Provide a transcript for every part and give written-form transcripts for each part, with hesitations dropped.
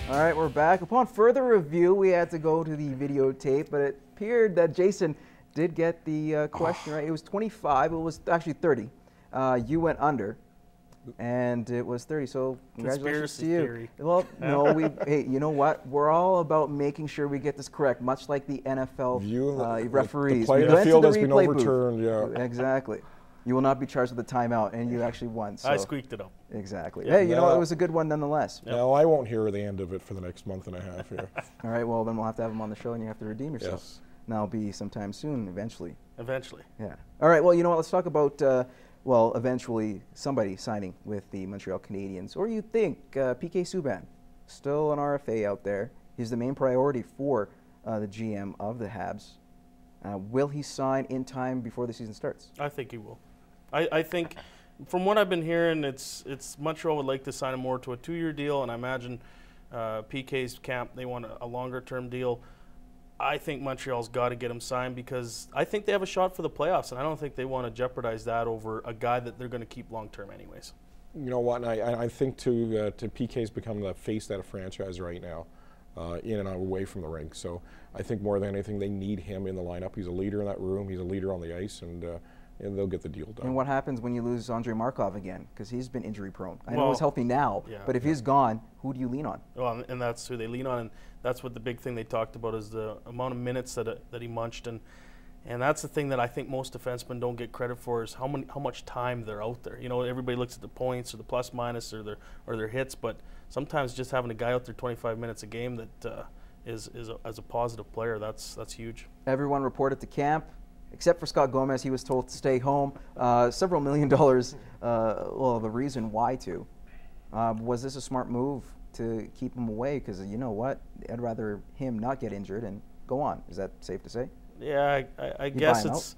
All right, we're back. Upon further review, we had to go to the videotape, but it appeared that Jason did get the question right. It was 25. It was actually 30. You went under, and it was 30. So congratulations to you. Theory. Well, no, hey, you know what? We're all about making sure we get this correct, much like the NFL referees. The play in the field has been overturned. Yeah, exactly. You will not be charged with a timeout, and you actually won. So. I squeaked it up. Exactly. Yeah, hey, you know, it was a good one nonetheless. Yep. No, I won't hear the end of it for the next month and a half here. All right, well, then we'll have to have him on the show, and you have to redeem yourself. Yes. And that'll be sometime soon, eventually. Eventually. Yeah. All right, well, you know what? Let's talk about, well, eventually somebody signing with the Montreal Canadiens. Or you think PK Subban, still an RFA out there. He's the main priority for the GM of the Habs. Will he sign in time before the season starts? I think he will. I think, from what I've been hearing, it's Montreal would like to sign him more to a 2-year deal, and I imagine PK's camp, they want a longer-term deal. I think Montreal's got to get him signed because I think they have a shot for the playoffs, and I don't think they want to jeopardize that over a guy that they're going to keep long-term anyways. You know what? I think to PK's become the face of that franchise right now, in and away from the rink. So I think more than anything, they need him in the lineup. He's a leader in that room. He's a leader on the ice, and they'll get the deal done. And what happens when you lose Andrei Markov again? Because he's been injury prone. I know he's healthy now, but if he's gone, who do you lean on? Well, and that's who they lean on, and that's what the big thing they talked about is the amount of minutes that he munched, and that's the thing that I think most defensemen don't get credit for is how much time they're out there. You know, everybody looks at the points or the plus minus or their hits, but sometimes just having a guy out there 25 minutes a game that is as a positive player, that's huge. Everyone reported to camp. Except for Scott Gomez, he was told to stay home. Several $1 million, well, the reason why to. Was this a smart move to keep him away? Because you know what? I'd rather him not get injured and go on. Is that safe to say? Yeah, I guess it's.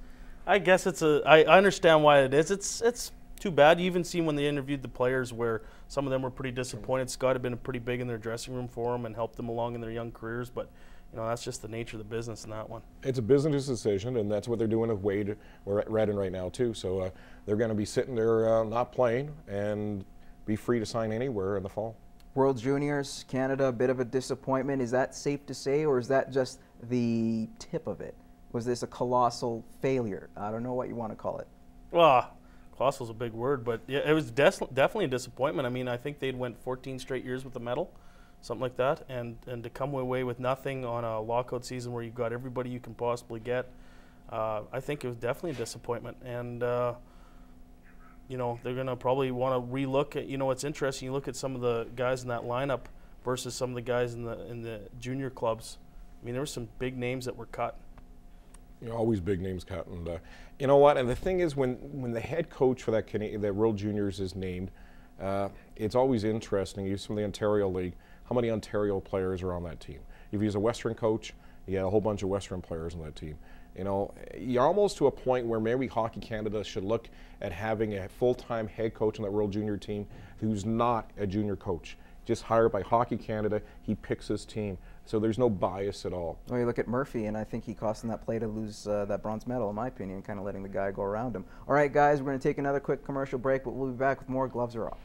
I guess it's a. I understand why it is. It's too bad. You even see when they interviewed the players where some of them were pretty disappointed. Scott had been pretty big in their dressing room for them and helped them along in their young careers, but. You know, that's just the nature of the business in that one. It's a business decision, and that's what they're doing with Wade or Redden right now, too. So they're going to be sitting there not playing and be free to sign anywhere in the fall. World Juniors, Canada, a bit of a disappointment. Is that safe to say, or is that just the tip of it? Was this a colossal failure? I don't know what you want to call it. Well, colossal is a big word, but yeah, it was definitely a disappointment. I mean, I think they'd went 14 straight years with a medal. Something like that, and to come away with nothing on a lockout season where you've got everybody you can possibly get, I think it was definitely a disappointment. And you know, they're going to probably want to relook at. You know, it's interesting. You look at some of the guys in that lineup versus some of the guys in the junior clubs. I mean, there were some big names that were cut. You know, always big names cut, and you know what? And the thing is, when the head coach for that World Juniors is named, it's always interesting. You from the Ontario League. How many Ontario players are on that team? If he's a Western coach, you got a whole bunch of Western players on that team. You know, you're almost to a point where maybe Hockey Canada should look at having a full-time head coach on that World Junior team who's not a junior coach. Just hired by Hockey Canada, he picks his team. So there's no bias at all. Well, you look at Murphy, and I think he cost him that play to lose that bronze medal, in my opinion, kind of letting the guy go around him. All right, guys, we're going to take another quick commercial break, but we'll be back with more Gloves Are Off.